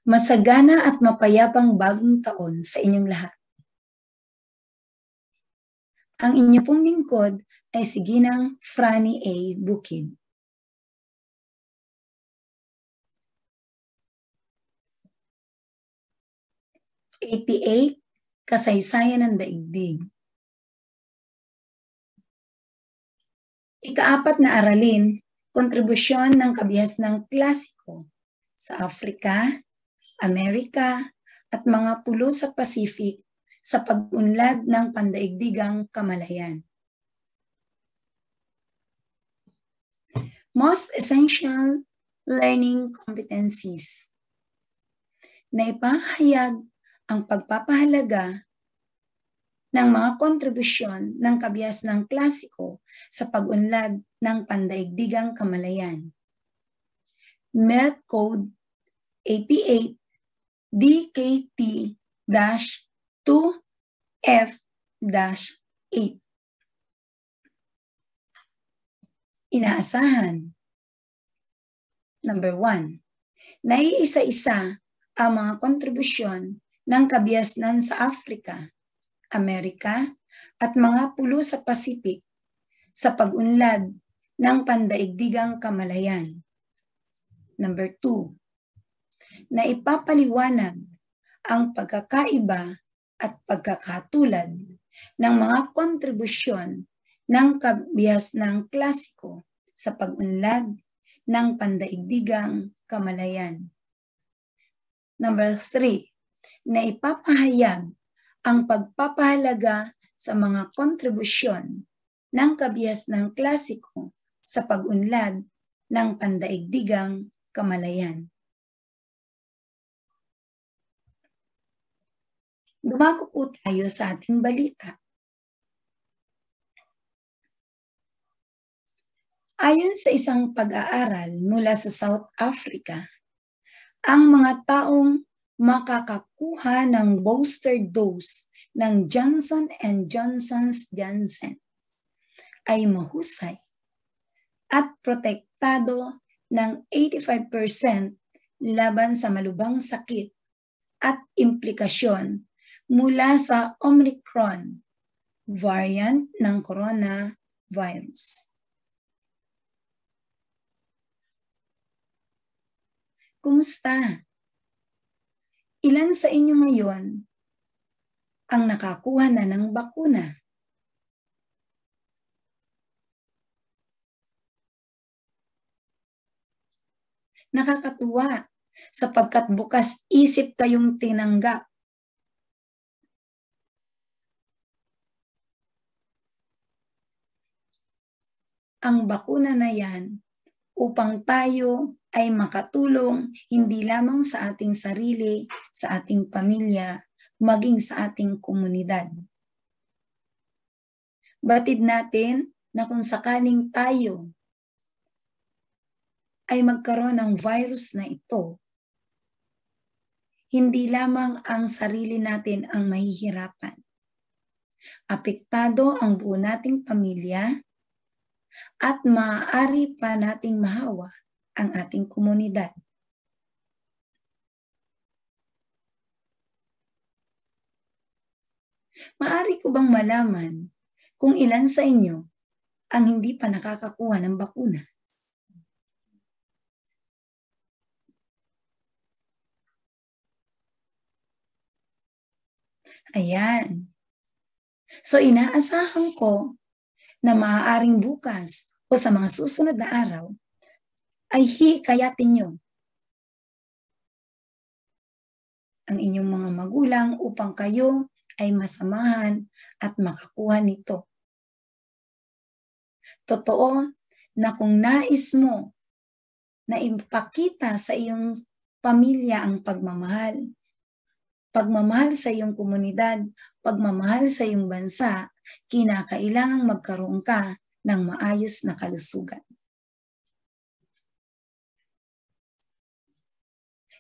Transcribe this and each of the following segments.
Masagana at mapayapang bagong taon sa inyong lahat. Ang inyo pong lingkod ay si Ginang Franny A. Bukid. APA, Kasaysayan ng Daigdig. Ika-4 na aralin, kontribusyon ng kabihasnang klasiko sa Afrika, Amerika, at mga pulo sa Pacific sa pag-unlad ng pandaigdigang kamalayan. Most essential learning competencies. Naipahayag ang pagpapahalaga ng mga kontribusyon ng kabihasnang klasiko sa pag-unlad ng pandaigdigang kamalayan. MELC Code AP8 DKT-2F-8. Inaasahan. Number 1. Naiisa-isa ang mga kontribusyon ng kabihasnan sa Afrika, Amerika, at mga pulo sa Pacific sa pag-unlad ng pandaigdigang kamalayan. Number 2. Naipapaliwanag ang pagkakaiba at pagkakatulad ng mga kontribusyon ng kabihasnang klasiko sa pag-unlad ng pandaigdigang kamalayan. Number 3. Naipapahayag ang pagpapahalaga sa mga kontribusyon ng kabihasnang klasiko sa pag-unlad ng pandaigdigang kamalayan. Dumako po tayo sa ating balita. Ayon sa isang pag-aaral mula sa South Africa, ang mga taong makakakuha ng booster dose ng Johnson & Johnson's Janssen ay mahusay at protektado ng 85% laban sa malubhang sakit at implikasyon mula sa Omicron variant ng coronavirus. Kumusta? Ilan sa inyo ngayon ang nakakuha na ng bakuna? Nakakatuwa sapagkat bukas isip kayong tinanggap. Ang bakuna na yan upang tayo ay makatulong hindi lamang sa ating sarili, sa ating pamilya, maging sa ating komunidad. Batid natin na kung sakaling tayo ay magkaroon ng virus na ito, hindi lamang ang sarili natin ang mahihirapan. Apektado ang buo nating pamilya at maaari pa nating mahawa ang ating komunidad. Maaari ko bang malaman kung ilan sa inyo ang hindi pa nakakakuha ng bakuna? Ayan. So inaasahan ko na maaaring bukas o sa mga susunod na araw ay hikayatin nyo ang inyong mga magulang upang kayo ay masamahan at makakuha nito. Totoo na kung nais mo na ipakita sa iyong pamilya ang pagmamahal, pagmamahal sa iyong komunidad, pagmamahal sa iyong bansa, kinakailangang magkaroon ka ng maayos na kalusugan.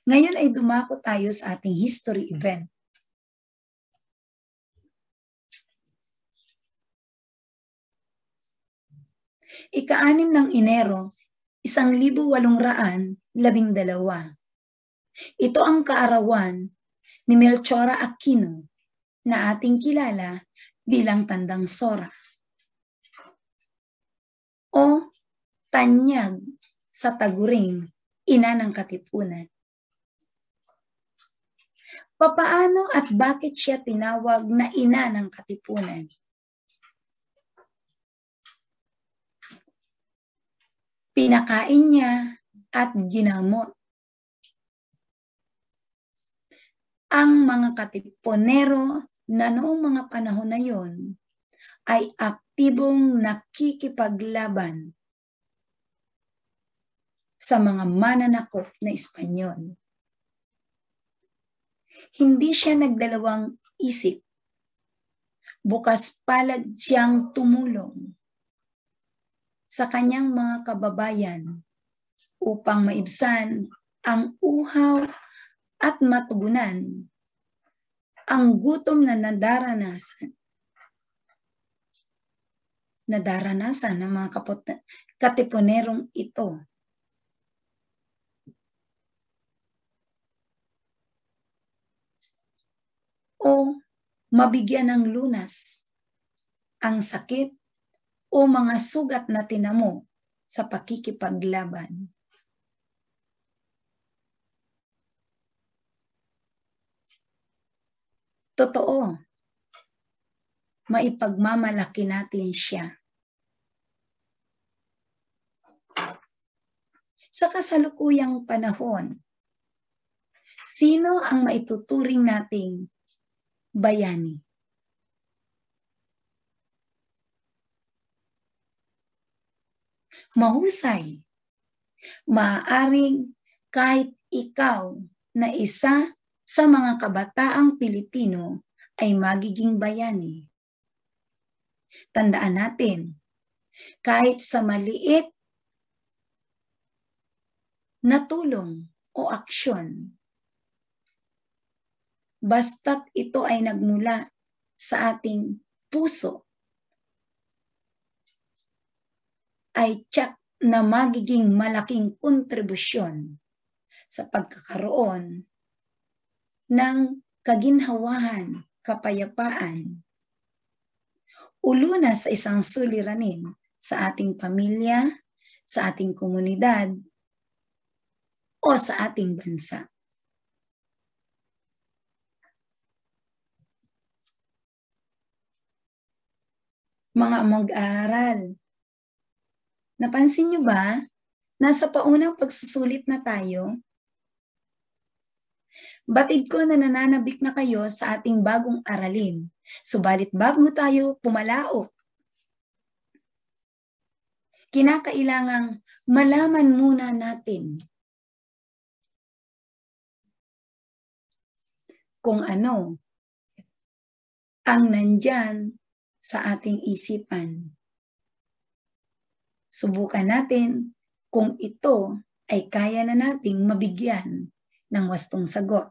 Ngayon ay dumako tayo sa ating history event. Ika-6 ng Enero, 1812, Ito ang kaarawan ni Melchora Aquino na ating kilala bilang Tandang Sora o tanyag sa taguring ina ng Katipunan. Papaano at bakit siya tinawag na ina ng Katipunan? Pinakain niya at ginamot ang mga Katipunero na noong mga panahon na yon ay aktibong nakikipaglaban sa mga mananakop na Espanyol. Hindi siya nagdalawang isip. Bukas palad siyang tumulong sa kanyang mga kababayan upang maibsan ang uhaw at matugunan ang gutom na nadaranasan ng mga Katipunerong ito. O mabigyan ng lunas ang sakit o mga sugat na tinamo sa pakikipaglaban. Totoo, maipagmamalaki natin siya. Sa kasalukuyang panahon, sino ang maituturing nating bayani? Mahusay. Maaaring kahit ikaw na isa sa mga kabataang Pilipino ay magiging bayani. Tandaan natin, kahit sa maliit na tulong o aksyon, basta't ito ay nagmula sa ating puso, ay tiyak na magiging malaking kontribusyon sa pagkakaroon ng kaginhawahan, kapayapaan, ulunas sa isang suliranin sa ating pamilya, sa ating komunidad, o sa ating bansa. Mga mag-aaral, napansin niyo ba, nasa paunang pagsusulit na tayo? Batid ko na nananabik na kayo sa ating bagong aralin. Subalit bago tayo pumalaot, kinakailangang malaman muna natin kung ano ang nandyan sa ating isipan. Subukan natin kung ito ay kaya na nating mabigyan ng wastong sagot.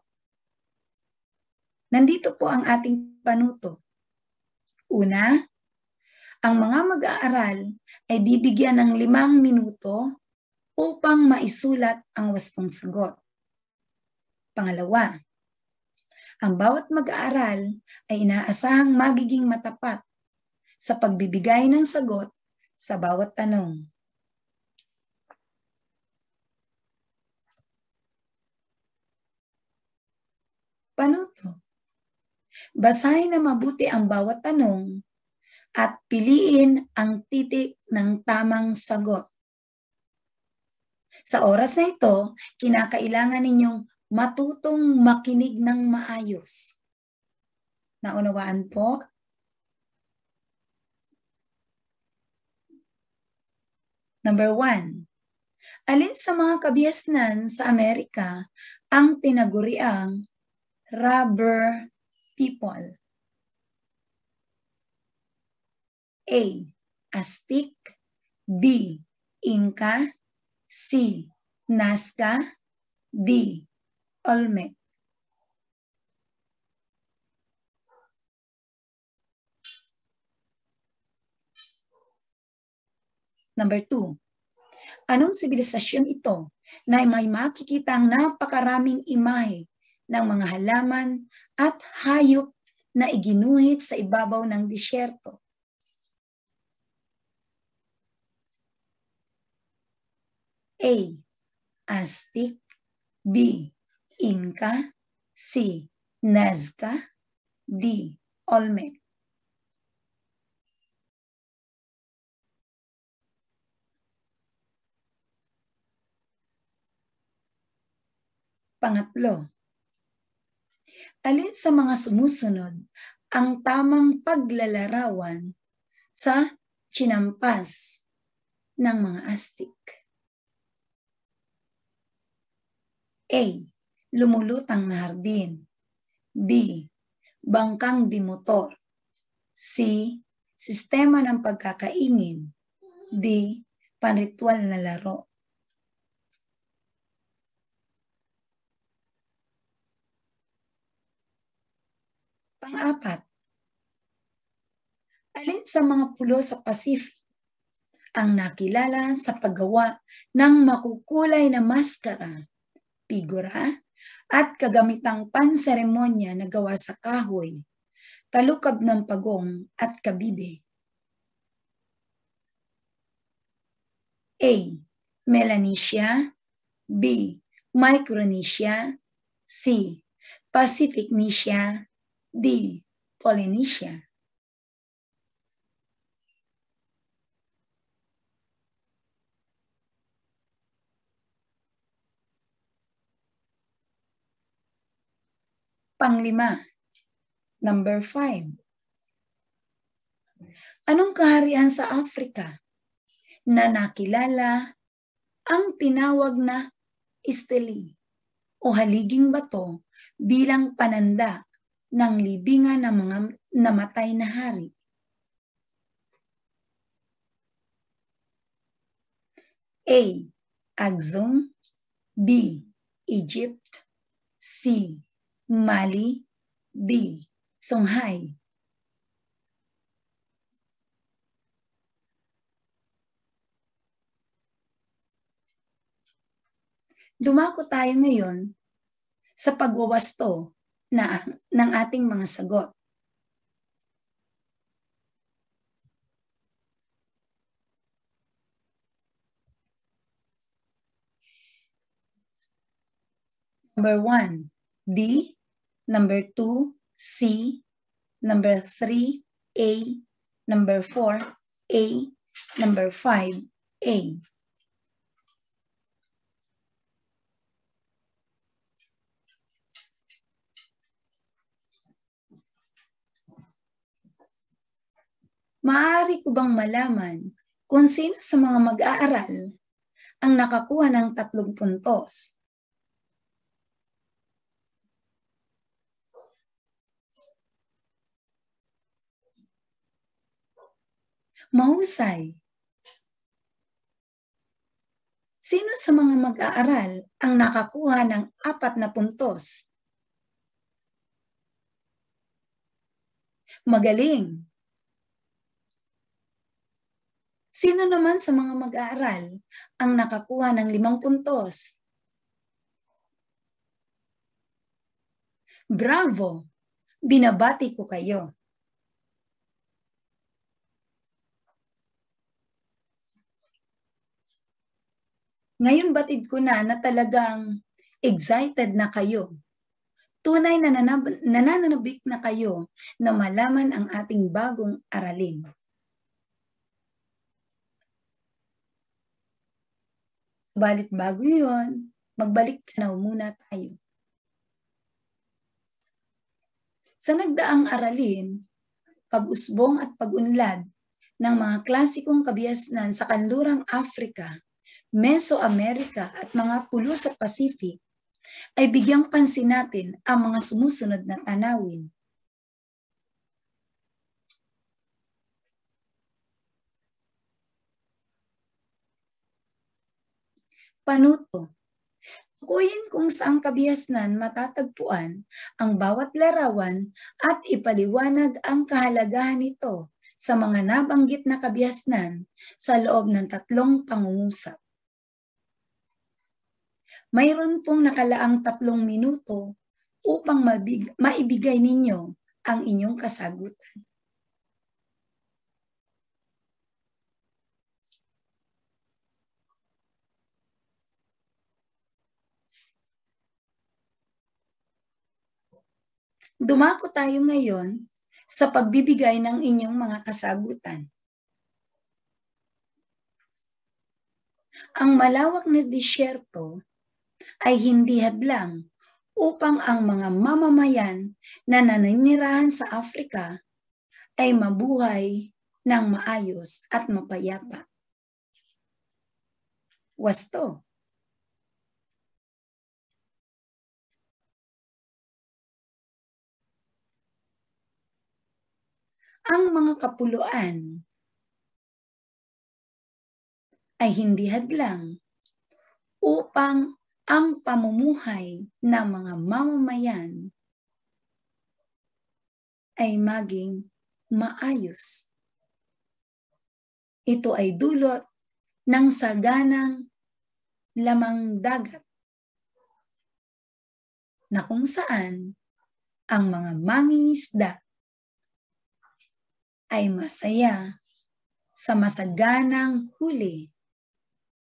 Nandito po ang ating panuto. Una, ang mga mag-aaral ay bibigyan ng 5 minuto upang maisulat ang wastong sagot. Pangalawa, ang bawat mag-aaral ay inaasahang magiging matapat sa pagbibigay ng sagot sa bawat tanong. Panuto. Basahin na mabuti ang bawat tanong at piliin ang titik ng tamang sagot. Sa oras na ito, kinakailangan ninyong matutong makinig ng maayos. Naunawaan po? Number 1. Alin sa mga kabiasnan sa Amerika ang tinaguriang rubber people? A. Aztec, B. Inca, C. Nazca, D. Olmec. Number 2. Anong sibilisasyon ito na may makikita ang napakaraming imahe ng mga halaman at hayop na iginuhit sa ibabaw ng disyerto. A. Aztec. B. Inca. C. Nazca. D. Olmec. Pangatlo, alin sa mga sumusunod ang tamang paglalarawan sa chinampas ng mga Aztec? A. Lumulutang na hardin. B. Bangkang dimotor. C. Sistema ng pagkakaingin. D. Panritual na laro. Pang-apat, alin sa mga pulo sa Pacific ang nakilala sa paggawa ng makukulay na maskara, figura, at kagamitang panseremonya na gawa sa kahoy, talukab ng pagong at kabibe? A. Melanesia. B. Micronesia. C. Pacificnesia. D. Polynesia. Panglima, number 5. Anong kaharian sa Africa na nakilala ang tinawag na Esteli o haliging bato bilang pananda ng libingan ng mga namatay na hari? A. Axum. B. Egypt. C. Mali. D. Songhai. Dumako tayo ngayon sa pagwawasto ng ating mga sagot. Number 1, D. Number 2, C. Number 3, A. Number 4, A. Number 5, A. Maaari ko bang malaman kung sino sa mga mag-aaral ang nakakuha ng 3 puntos? Mahusay. Sino sa mga mag-aaral ang nakakuha ng 4 na puntos? Magaling. Sino naman sa mga mag-aaral ang nakakuha ng 5 puntos? Bravo! Binabati ko kayo. Ngayon batid ko na talagang excited na kayo. Tunay na nananabik na kayo na malaman ang ating bagong aralin. Balit bago yun, magbalik tanaw muna tayo. Sa nagdaang aralin, pag-usbong at pag-unlad ng mga klasikong kabiasnan sa kanlurang Africa, Mesoamerica at mga pulo sa Pacific, ay bigyang pansin natin ang mga sumusunod na tanawin. Panuto. Tukuyin kung saang kabiasnan matatagpuan ang bawat larawan at ipaliwanag ang kahalagahan nito sa mga nabanggit na kabiasnan sa loob ng 3 pangungusap. Mayroon pong nakalaang 3 minuto upang maibigay ninyo ang inyong kasagutan. Dumako tayo ngayon sa pagbibigay ng inyong mga kasagutan. Ang malawak na disyerto ay hindi hadlang upang ang mga mamamayan na naninirahan sa Afrika ay mabuhay ng maayos at mapayapa. Wasto. Ang mga kapuluan ay hindi hadlang upang ang pamumuhay ng mga mamamayan ay maging maayos. Ito ay dulot ng saganang lamang dagat na kung saan ang mga mangingisda ay masaya sa masaganang huli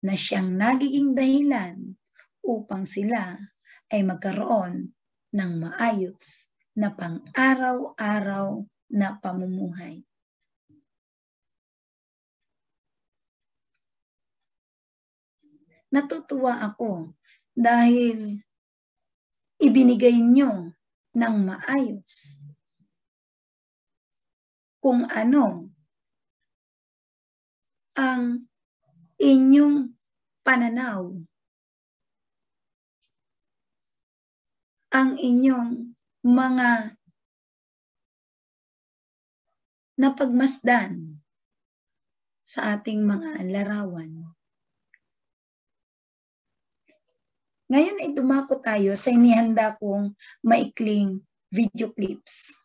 na siyang nagiging dahilan upang sila ay magkaroon ng maayos na pang-araw-araw na pamumuhay. Natutuwa ako dahil ibinigay nyo ng maayos kung ano ang inyong pananaw, ang inyong mga napagmasdan sa ating mga larawan. Ngayon ay dumako tayo sa inihanda kong maikling video clips.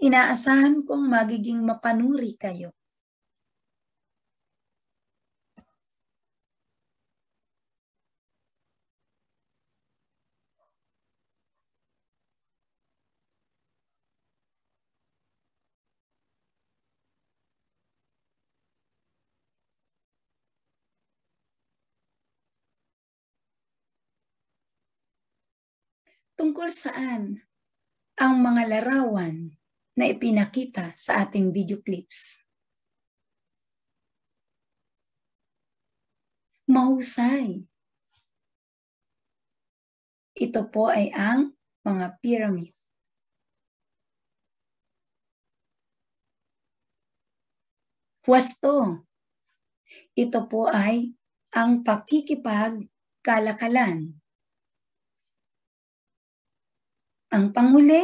Inaasahan kong magiging mapanuri kayo. Tungkol saan ang mga larawan na ipinakita sa ating video clips? Mahusay. Ito po ay ang mga pyramid. Wasto. Ito po ay ang pakikipagkalakalan. Ang panghuli,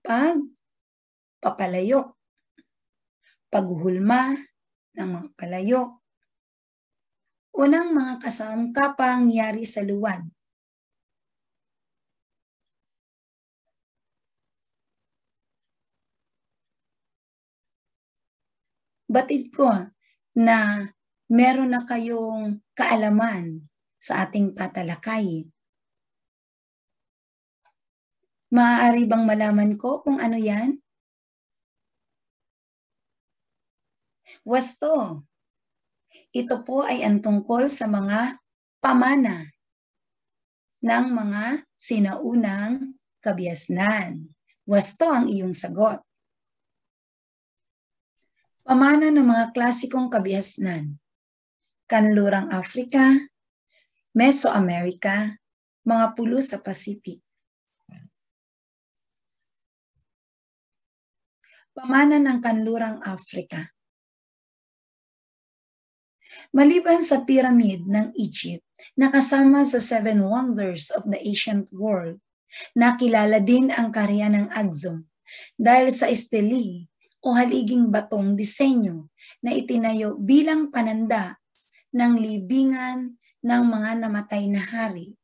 pagpapalayok, paghuhulma ng mga palayok, unang mga kasangkapangyari sa luwad. Batid ko na meron na kayong kaalaman sa ating tatalakayin. Maaari bang malaman ko kung ano yan? Wasto. Ito po ay ang tungkol sa mga pamana ng mga sinaunang kabiasnan. Wasto ang iyong sagot. Pamana ng mga klasikong kabiasnan. Kanlurang Afrika, Mesoamerica, mga pulo sa Pacific. Pamana ng Kanlurang Afrika. Maliban sa pyramid ng Egypt na kasama sa 7 wonders of the ancient world, Nakilala din ang karya ng Agzum dahil sa stele o haliging batong disenyo na itinayo bilang pananda ng libingan ng mga namatay na hari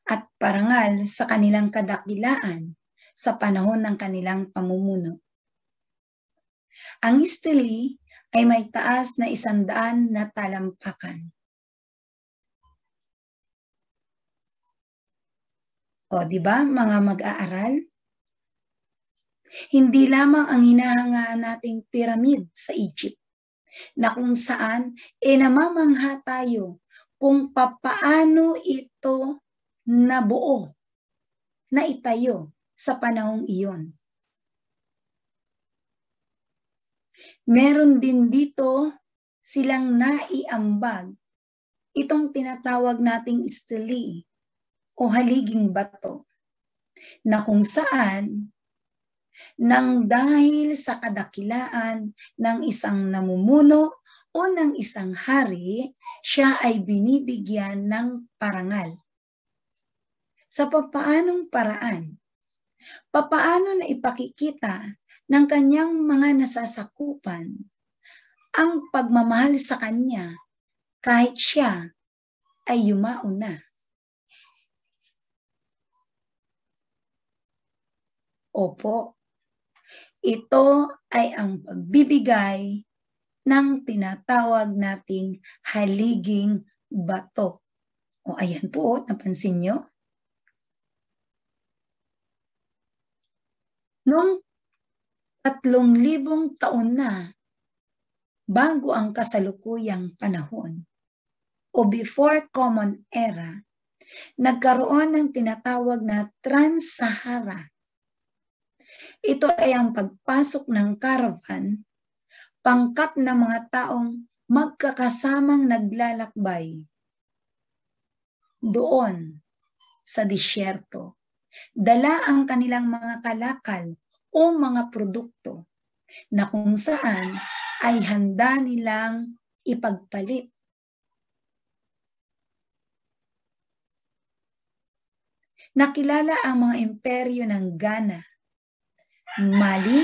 at parangal sa kanilang kadakilaan sa panahon ng kanilang pamumuno. Ang stele ay may taas na 100 na talampakan. O, di ba, mga mag-aaral? Hindi lamang ang hinahangaan nating piramid sa Egypt, na kung saan namamangha tayo kung papaano ito nabuo, na itayo sa panahong iyon. Meron din dito silang naiambag itong tinatawag nating stele o haliging bato, na kung saan nang dahil sa kadakilaan ng isang namumuno o ng isang hari, siya ay binibigyan ng parangal. Sa papaanong paraan? Papaano na ipakikita ng kanyang mga nasasakupan ang pagmamahal sa kanya kahit siya ay yumao na. Opo, ito ay ang pagbibigay ng tinatawag nating haliging bato. O ayan po, napansin nyo? Noong 3,000 taon na bago ang kasalukuyang panahon o before Common Era, nagkaroon ng tinatawag na Trans-Sahara. Ito ay ang pagpasok ng caravan, pangkat na mga taong magkakasamang naglalakbay doon sa disyerto. Dala ang kanilang mga kalakal o mga produkto na kung saan ay handa nilang ipagpalit. Nakilala ang mga imperyo ng Ghana, Mali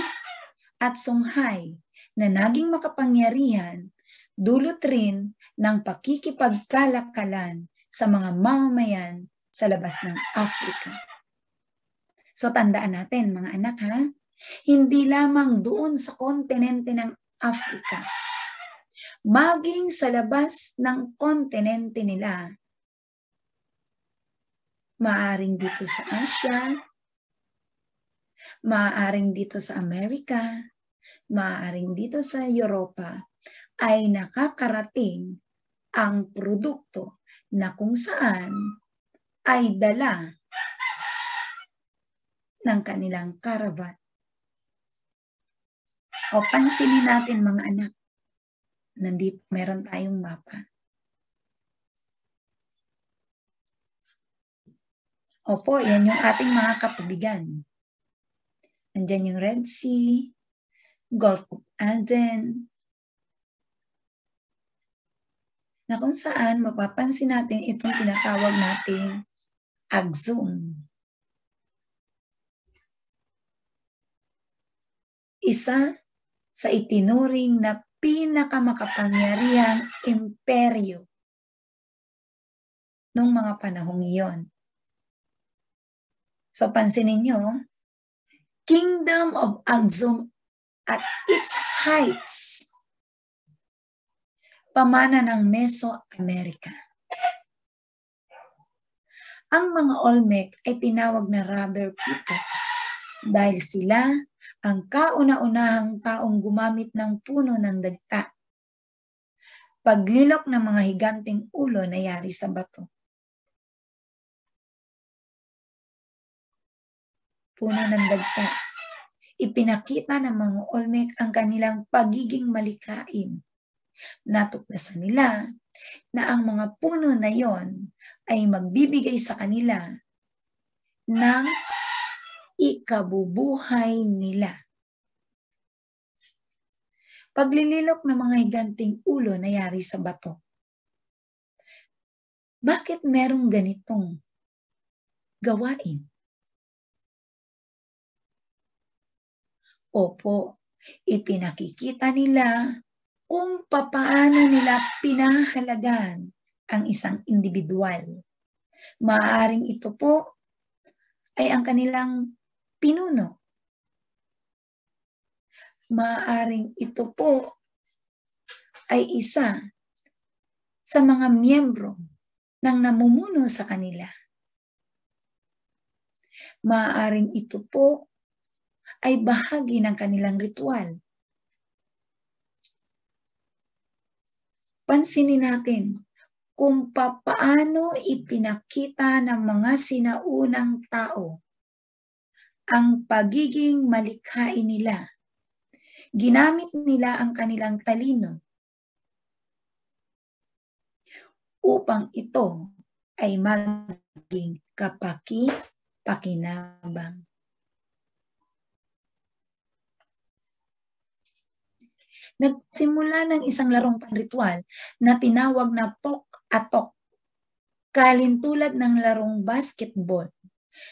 at Songhai na naging makapangyarihan dulot rin ng pakikipagkalakalan sa mga mamamayan sa labas ng Afrika. So tandaan natin mga anak ha, hindi lamang doon sa kontinente ng Afrika, maging sa labas ng kontinente nila, maaaring dito sa Asia, maaaring dito sa Amerika, maaaring dito sa Europa, ay nakakarating ang produkto na kung saan ay dala ng kanilang caravan. O pansinin natin mga anak, nandito meron tayong mapa. Opo, yan yung ating mga katubigan. Nandyan yung Red Sea, Gulf of Aden, na kung saan mapapansin natin itong tinatawag nating Agzum. Isa sa itinuring na pinakamakapangyarihang imperyo noong mga panahong iyon. So pansinin nyo, Kingdom of Agzum at its heights, pamana ng Mesoamerica. Ang mga Olmec ay tinawag na rubber people dahil sila ang kauna-unahang taong gumamit ng puno ng dagta. Paglilok ng mga higanteng ulo na yari sa bato. Puno ng dagta. Ipinakita ng mga Olmec ang kanilang pagiging malikain. Natuklasan nila na ang mga puno na yon ay magbibigay sa kanila ng ikabubuhay nila. Paglililok ng mga higanting ulo na yari sa bato. Bakit merong ganitong gawain? Opo, ipinakikita nila kung papaano nila pinahalagan ang isang individual. Maaaring ito po ay ang kanilang pinuno. Maaaring ito po ay isa sa mga miyembro ng namumuno sa kanila. Maaaring ito po ay bahagi ng kanilang ritual. Pansinin natin kung papaano ipinakita ng mga sinaunang tao ang pagiging malikhain nila. Ginamit nila ang kanilang talino upang ito ay maging kapaki-pakinabang. Nagsimula ng isang larong panritual na tinawag na pok-atok, kalintulad ng larong basketball.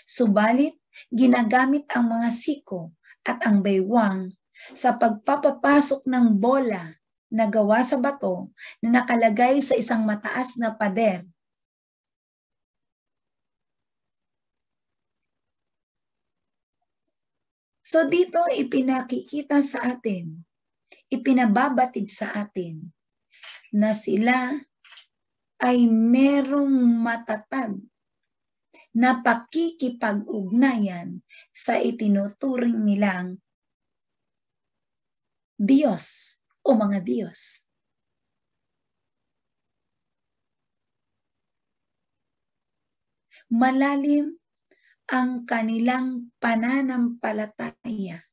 Subalit, ginagamit ang mga siko at ang baywang sa pagpapapasok ng bola na gawa sa bato na nakalagay sa isang mataas na pader. So dito ipinakikita sa atin, ipinababatid sa atin na sila ay merong matatag na pakikipag-ugnayan sa itinuturing nilang Diyos o mga Diyos. Malalim ang kanilang pananampalataya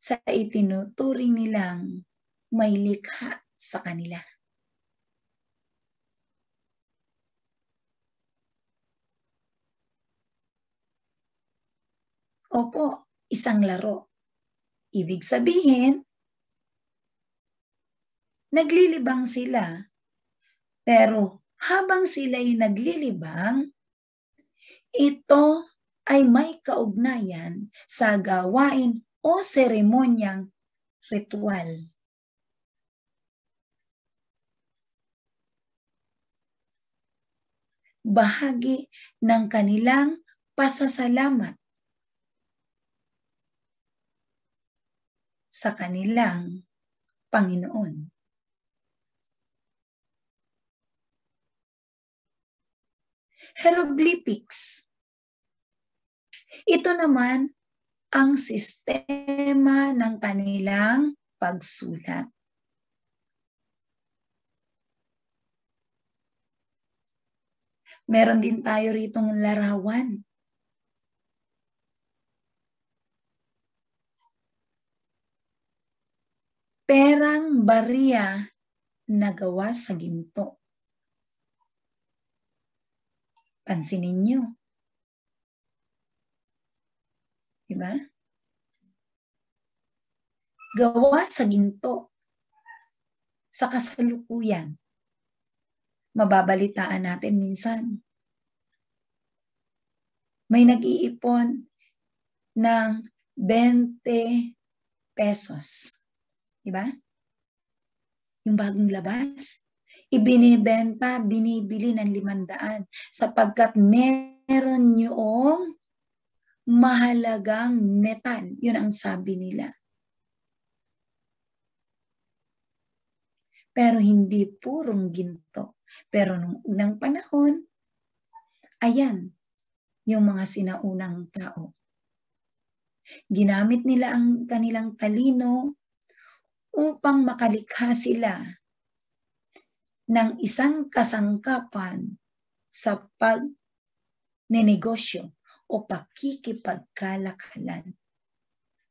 sa itinuturing nilang may likha sa kanila. Opo, isang laro. Ibig sabihin, naglilibang sila, pero habang sila'y naglilibang, ito ay may kaugnayan sa gawain o seremonyang ritual. Bahagi ng kanilang pasasalamat sa kanilang Panginoon. Hieroglyphics. Ito naman ang sistema ng kanilang pagsulat. Meron din tayo ritong larawan. Perang barya na gawa sa ginto. Pansinin nyo. Diba? Gawa sa ginto. Sa kasalukuyan. Mababalitaan natin minsan. May nag-iipon ng 20 pesos. Diba? Yung bagong labas. Ibinibenta, binibili ng 500 sapagkat meron yung mahalagang metal. Yun ang sabi nila. Pero hindi purong ginto. Pero nung unang panahon, ayan, yung mga sinaunang tao. Ginamit nila ang kanilang talino upang makalikha sila ng isang kasangkapan sa pagnenegosyo o pakikipagkalakalan.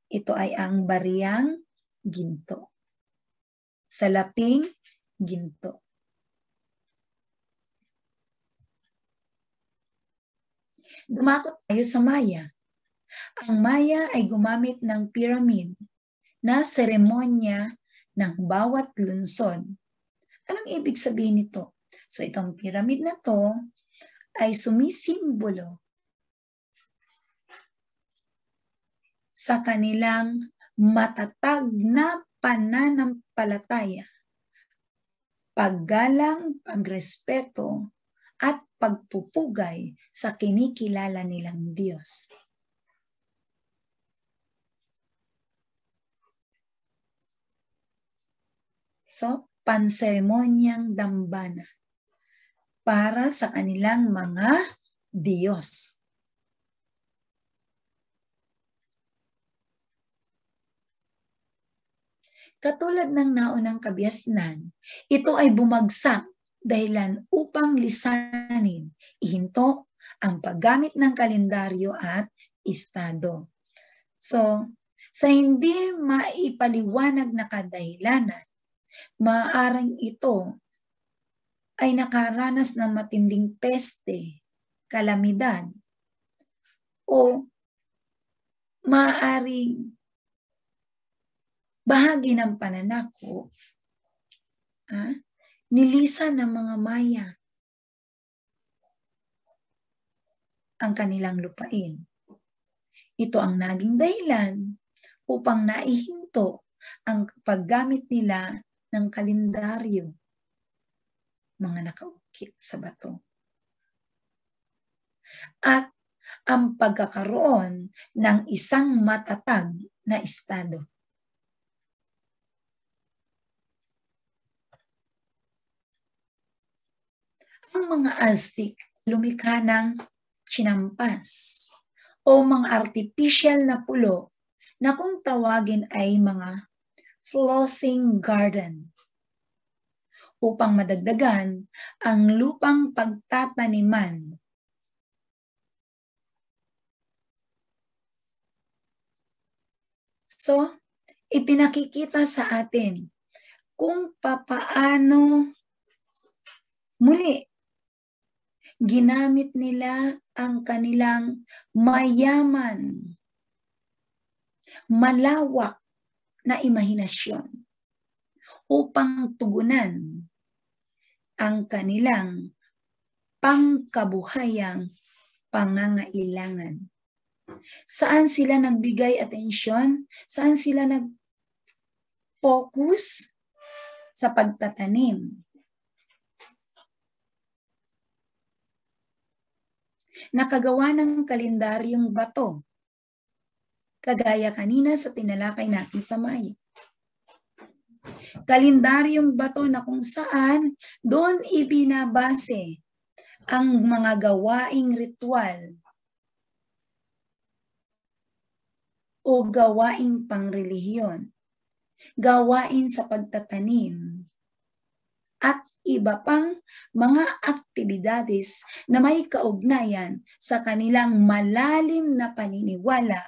Ito ay ang bariyang ginto. Salaping ginto. Dumakot tayo sa Maya. Ang Maya ay gumamit ng pyramid na seremonya ng bawat lungsod. Anong ibig sabihin nito? So itong pyramid na to ay sumisimbolo sa kanilang matatag na pananampalataya, paggalang, pagrespeto, at pagpupugay sa kinikilala nilang Diyos. So, panseremonyang dambana para sa kanilang mga Diyos. Katulad ng naunang kabiasnan, ito ay bumagsak dahilan upang lisanin, ihinto ang paggamit ng kalendaryo at estado. So, sa hindi maipaliwanag na kadahilanan, maaaring ito ay nakaranas ng matinding peste, kalamidad, o maaaring bahagi ng pananako, nilisan ng mga Maya ang kanilang lupain. Ito ang naging dahilan upang naihinto ang paggamit nila ng kalendaryo, mga nakaukit sa bato. At ang pagkakaroon ng isang matatag na estado. Ang mga Aztec lumikha ng chinampas o mga artificial na pulo na kung tawagin ay mga floating garden upang madagdagan ang lupang pagtataniman. So, ipinakikita sa atin kung papaano muli ginamit nila ang kanilang mayaman, malawak na imahinasyon upang tugunan ang kanilang pangkabuhayang pangangailangan. Saan sila nagbigay atensyon? Saan sila nag-focus? Sa pagtatanim. Nakagawa ng kalendaryong bato. Kagaya kanina sa tinalakay natin sa Maya. Kalendaryong bato na kung saan doon ibinabase ang mga gawaing ritual o gawaing pangrelihiyon, gawain sa pagtatanim, at iba pang mga aktibidades na may kaugnayan sa kanilang malalim na paniniwala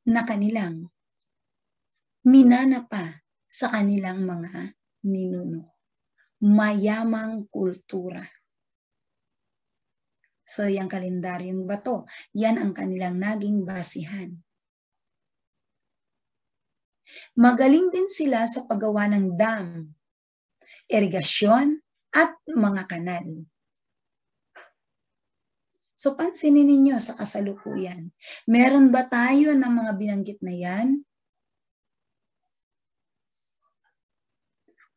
na kanilang minanapa sa kanilang mga ninuno. Mayamang kultura. So, yung kalendaryong bato, yan ang kanilang naging basihan. Magaling din sila sa paggawa ng dam, irigasyon, at mga kanal. So, pansinin ninyo sa kasalukuyan, meron ba tayo ng mga binanggit na yan?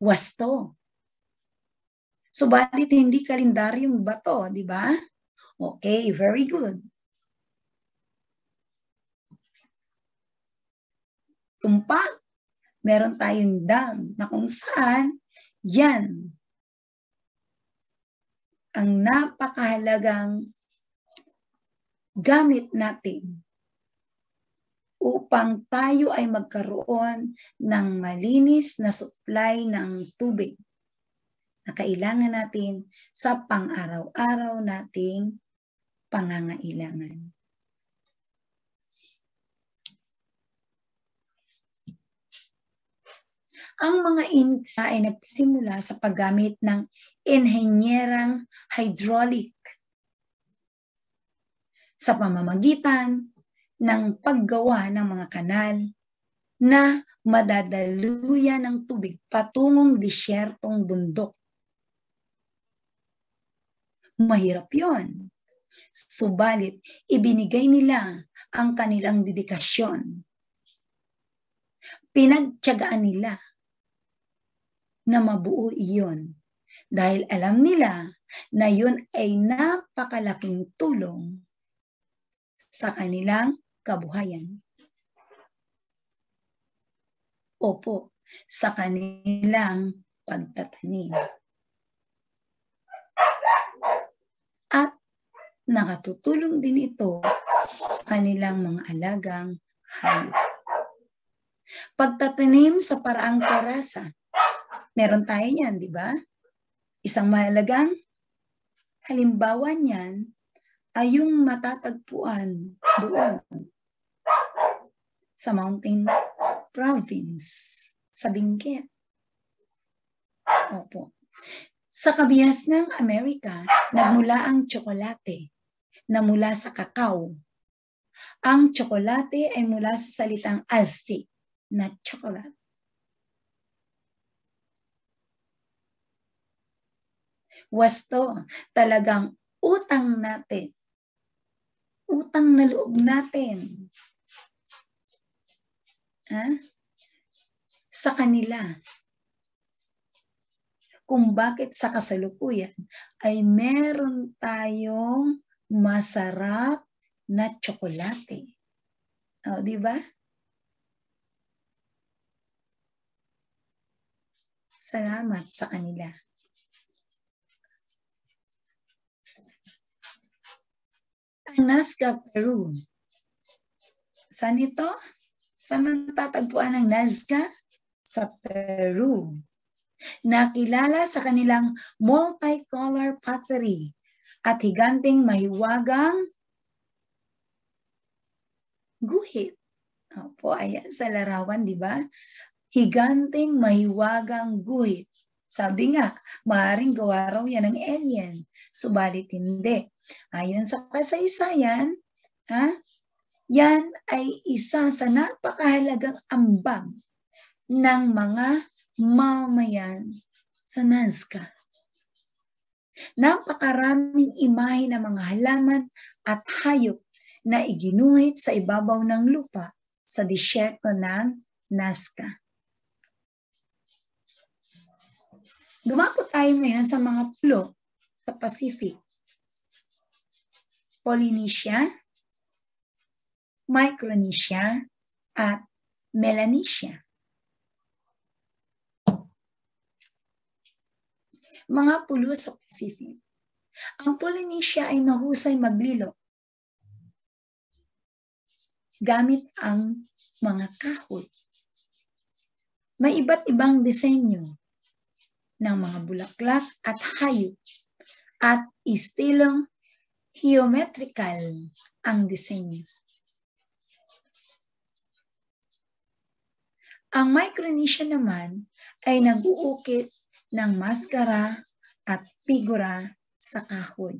Wasto. Subalit hindi kalendaryong bato, di ba? Okay, very good. Tumpak, meron tayong dam na kung saan yan ang napakahalagang gamit natin upang tayo ay magkaroon ng malinis na supply ng tubig na kailangan natin sa pang-araw-araw nating pangangailangan. Ang mga Inca ay nagsimula sa paggamit ng inhenyerang hydraulic sa pamamagitan ng paggawa ng mga kanal na madadaluyan ng tubig patungong disyertong bundok. Mahirap yon. Subalit, ibinigay nila ang kanilang dedikasyon. Pinagtiyagaan nila na mabuo iyon dahil alam nila na yun ay napakalaking tulong sa kanilang kabuhayan. Opo, sa kanilang pagtatanim. At nakatutulong din ito sa kanilang mga alagang hayop. Pagtatanim sa paraang terasa. Meron tayo niyan, di ba? Isang mahalagang halimbawa niyan ay yung matatagpuan doon sa Mountain Province, sa Benguet. Opo. Sa kabihas ng Amerika, nagmula ang tsokolate na mula sa kakao. Ang tsokolate ay mula sa salitang Aztec na chocolate. Wasto, talagang utang natin. Utang na loob natin. Sa kanila. Kung bakit sa kasalukuyan ay meron tayong masarap na tsokolate. O, di ba? Salamat sa kanila. Ang Nazca, Peru. Saan ito? Saan matatagpuan ang Nazca? Sa Peru. Nakilala sa kanilang multicolor pottery at higanting mahiwagang guhit. Opo, ayan sa larawan, di ba? Higanting mahiwagang guhit. Sabi nga, maaaring gawa raw yan ng alien. Subalit hindi. Ayon sa kasaysayan, yan ay isa sa napakahalagang ambag ng mga mamamayan sa Nazca. Napakaraming imahe ng mga halaman at hayop na iginuhit sa ibabaw ng lupa sa disyerto ng Nazca. Dumako tayo ngayon sa mga pulo sa Pacific. Polynesia, Micronesia, at Melanesia. Mga pulo sa Pacific. Ang Polynesia ay mahusay maglilo gamit ang mga kahoy. May iba't ibang disenyo ng mga bulaklak at hayop at istilong geometrical ang disenyo. Ang Micronesia naman ay nag-uukit ng maskara at figura sa kahoy.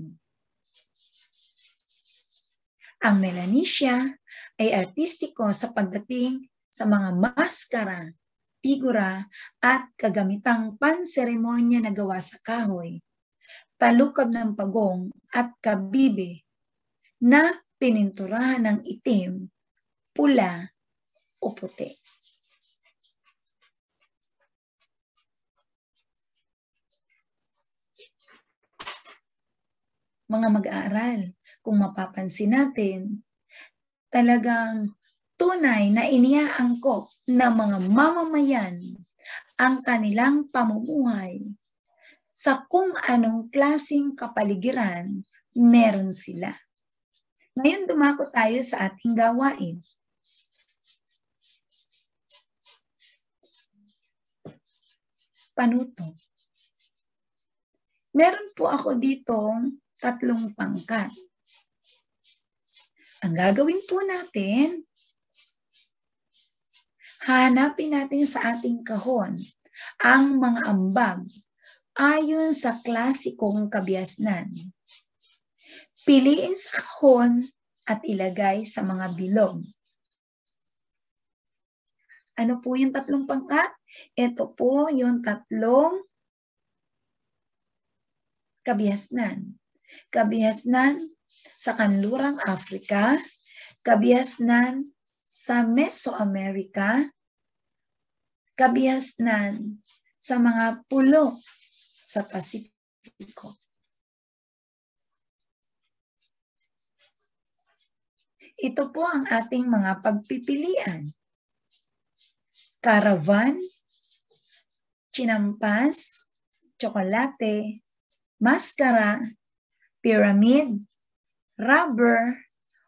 Ang Melanesia ay artistiko sa pagdating sa mga maskara, figura at kagamitang panseremonya na gawa sa kahoy, talukab ng pagong at kabibe na pininturahan ng itim, pula o puti. Mga mag-aaral, kung mapapansin natin, talagang tunay na iniaangkop ng mga mamamayan ang kanilang pamumuhay sa kung anong klaseng kapaligiran meron sila. Ngayon dumako tayo sa ating gawain. Panuto. Meron po ako ditong 3 pangkat. Ang gagawin po natin, hanapin natin sa ating kahon ang mga ambag ayon sa klasikong kabiasnan. Piliin sa kahon at ilagay sa mga bilog. Ano po yung 3 pangkat? Ito po yung 3 kabiasnan. Kabiasnan sa kanlurang Africa, kabihasnan sa Mesoamerica, kabihasnan sa mga pulo sa Pasipiko. Ito po ang ating mga pagpipilian. Caravan, Chinampas, Tsokolate, Mascara, Pyramid, Rubber,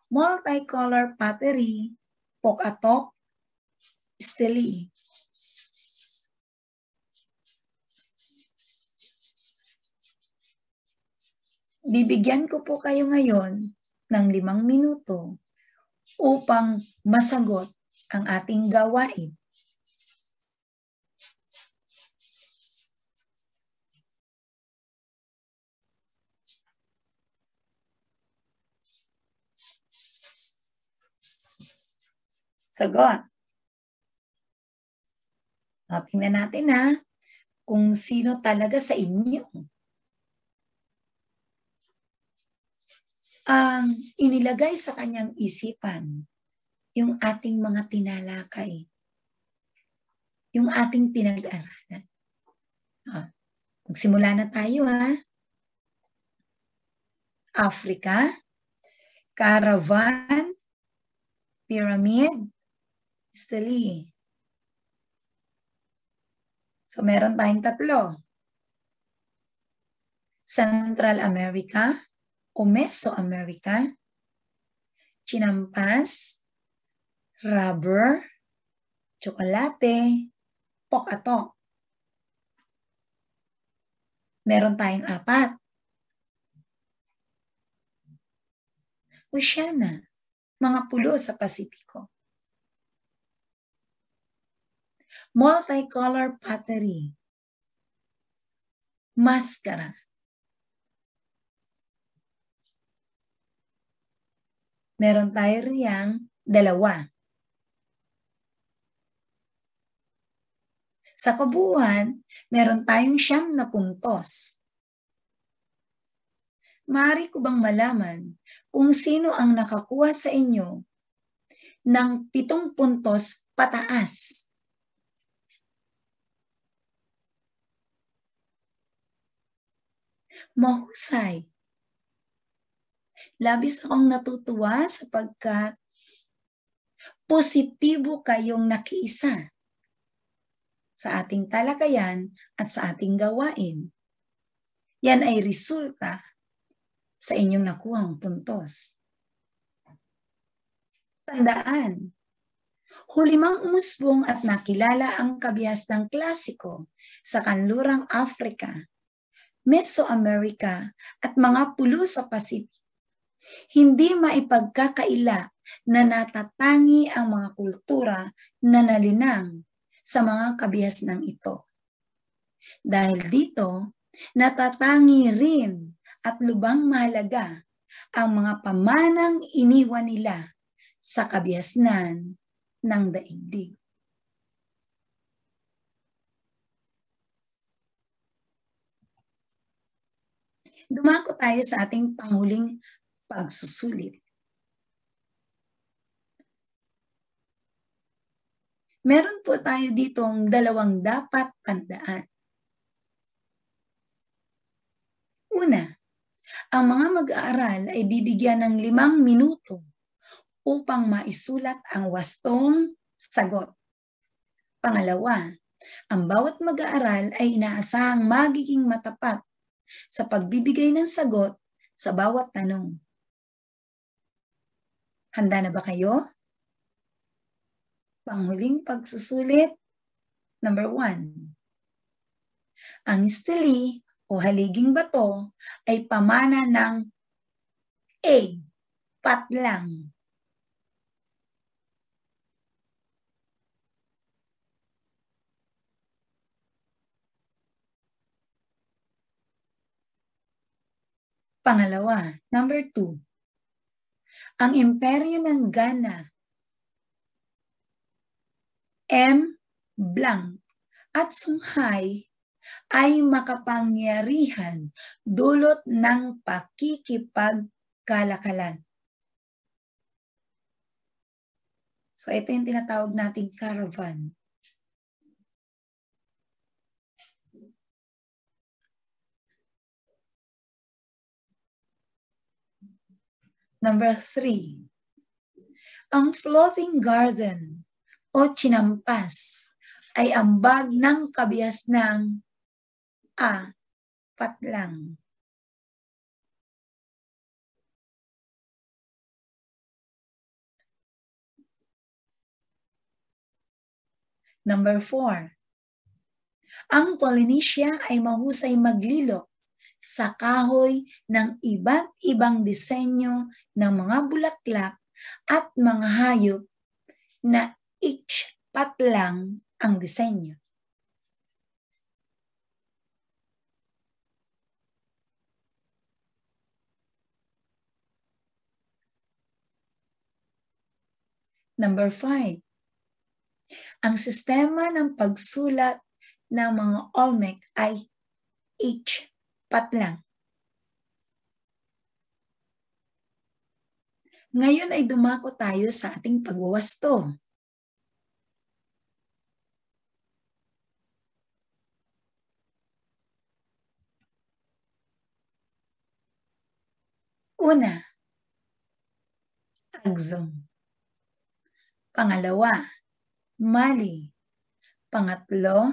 Multicolor Pottery, Pokatok, Stele. Bibigyan ko po kayo ngayon ng 5 minuto upang masagot ang ating gawain. Sagot. Tingnan natin kung sino talaga sa inyo ang inilagay sa kanyang isipan yung ating mga tinalakay, yung ating pinag-aralan. Magsimula na tayo Africa, Caravan, Pyramid, Stele. So meron tayong 3. Central America o Mesoamerica, Chinampas, Rubber, Tsokolate, Pokatok. Meron tayong 4. Oceania, mga pulo sa Pasipiko. Multicolor Pottery, Mascara. Meron tayo riyang 2. Sa kabuuan, meron tayong 9 na puntos. Maaari ko bang malaman kung sino ang nakakuha sa inyo ng 7 puntos pataas? Mahusay. Labis akong natutuwa sapagkat positibo kayong nakiisa sa ating talakayan at sa ating gawain. Yan ay resulta sa inyong nakuhang puntos. Tandaan, huli mang umusbong at nakilala ang kabihasnang klasiko sa kanlurang Africa, Mesoamerica at mga pulo sa Pasipiko. Hindi maipagkakaila na natatangi ang mga kultura na nalinang sa mga kabihasnang ito. Dahil dito, natatangi rin at lubang mahalaga ang mga pamanang iniwan nila sa kabihasnan ng daigdig. Dumako tayo sa ating panghuling pagsusulit. Meron po tayo ditong 2 dapat tandaan. Una, ang mga mag-aaral ay bibigyan ng 5 minuto upang maisulat ang wastong sagot. Pangalawa, ang bawat mag-aaral ay inaasahang magiging matapat sa pagbibigay ng sagot sa bawat tanong. Handa na ba kayo? Panghuling pagsusulit, number 1. Ang stele o haliging bato ay pamana ng A. Patlang. Pangalawa, number 2. Ang imperyo ng Ghana, M. Blanc at Songhai ay makapangyarihan dulot ng pakikipag kalakalan. So ito yung tinatawag nating caravan. Number 3. Ang floating garden o chinampas ay ambag ng kabiasnang patlang. Number 4. Ang Polynesia ay mahusay maglilo sa kahoy ng iba't ibang disenyo ng mga bulaklak at mga hayop na each patlang ang disenyo. Number 5. Ang sistema ng pagsulat ng mga Olmec ay H patlang. Ngayon ay dumako tayo sa ating pagwawasto. Una, Tagzong. Pangalawa, Mali. Pangatlo,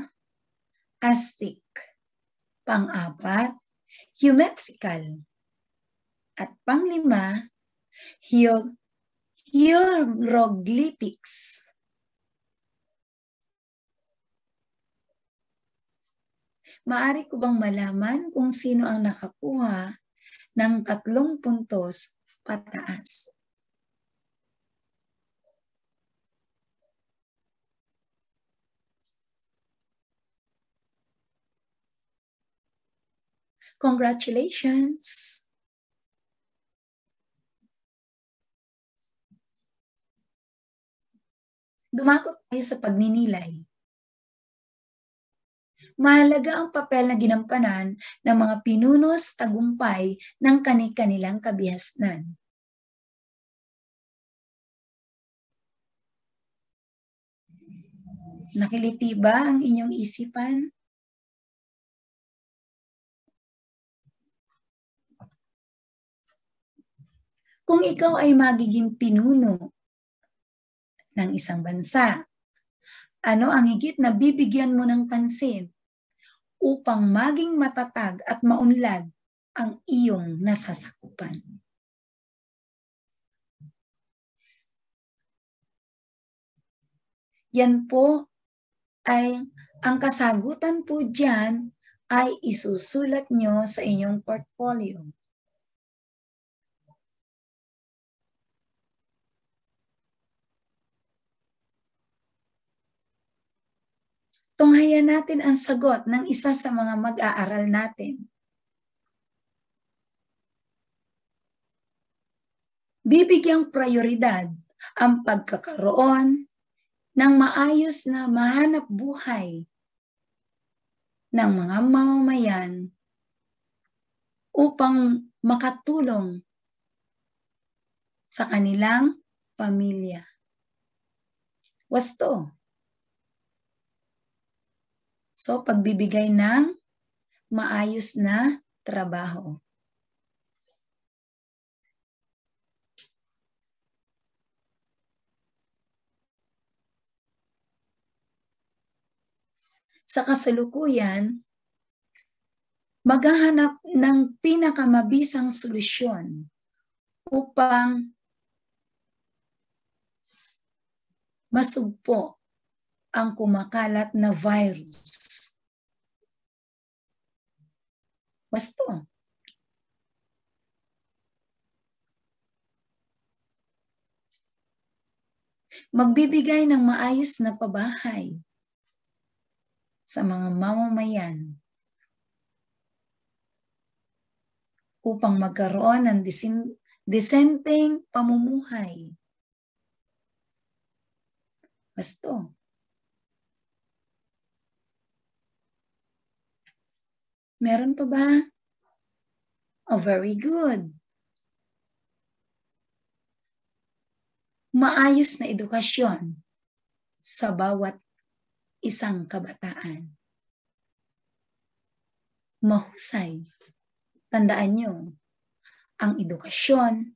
Aztec. Pang-apat, Geometrical. At panglima, Hieroglyphics. Maaari ko bang malaman kung sino ang nakakuha ng 3 puntos pataas? Congratulations! Dumako tayo sa pagninilay. Mahalaga ang papel na ginampanan ng mga pinuno sa tagumpay ng kani-kanilang kabihasnan. Nakiliti ba ang inyong isipan? Kung ikaw ay magiging pinuno ng isang bansa, ano ang higit na bibigyan mo ng pansin upang maging matatag at maunlad ang iyong nasasakupan? Yan po ay, ang kasagutan po dyan ay isusulat nyo sa inyong portfolio. Tunghayan natin ang sagot ng isa sa mga mag-aaral natin. Bibigyang prioridad ang pagkakaroon ng maayos na mahanap buhay ng mga mamamayan upang makatulong sa kanilang pamilya. Wasto. So, pagbibigay ng maayos na trabaho. Sa kasalukuyan, maghahanap ng pinakamabisang solusyon upang masugpo ang kumakalat na virus. Wasto. Magbibigay ng maayos na pabahay sa mga mamamayan upang magkaroon ng disenteng pamumuhay. Wasto. Meron pa ba? Oh, very good. maayos na edukasyon sa bawat isang kabataan. Mahusay. Tandaan nyo, ang edukasyon,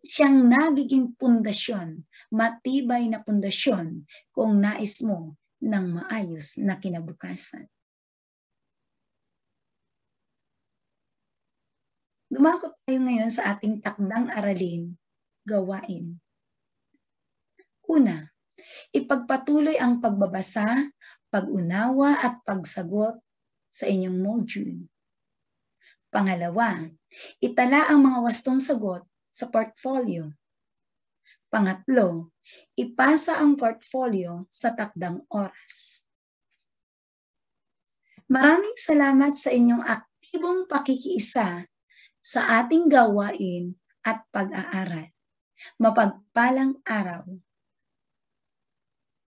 siyang nagiging pundasyon, matibay na pundasyon kung nais mo ng maayos na kinabukasan. Dumako tayo ngayon sa ating takdang aralin, gawain. Una, ipagpatuloy ang pagbabasa, pag-unawa at pagsagot sa inyong module. Pangalawa, itala ang mga wastong sagot sa portfolio. Pangatlo, ipasa ang portfolio sa takdang oras. Maraming salamat sa inyong aktibong pakikiisa sa ating gawain at pag-aaral. Mapagpalang araw.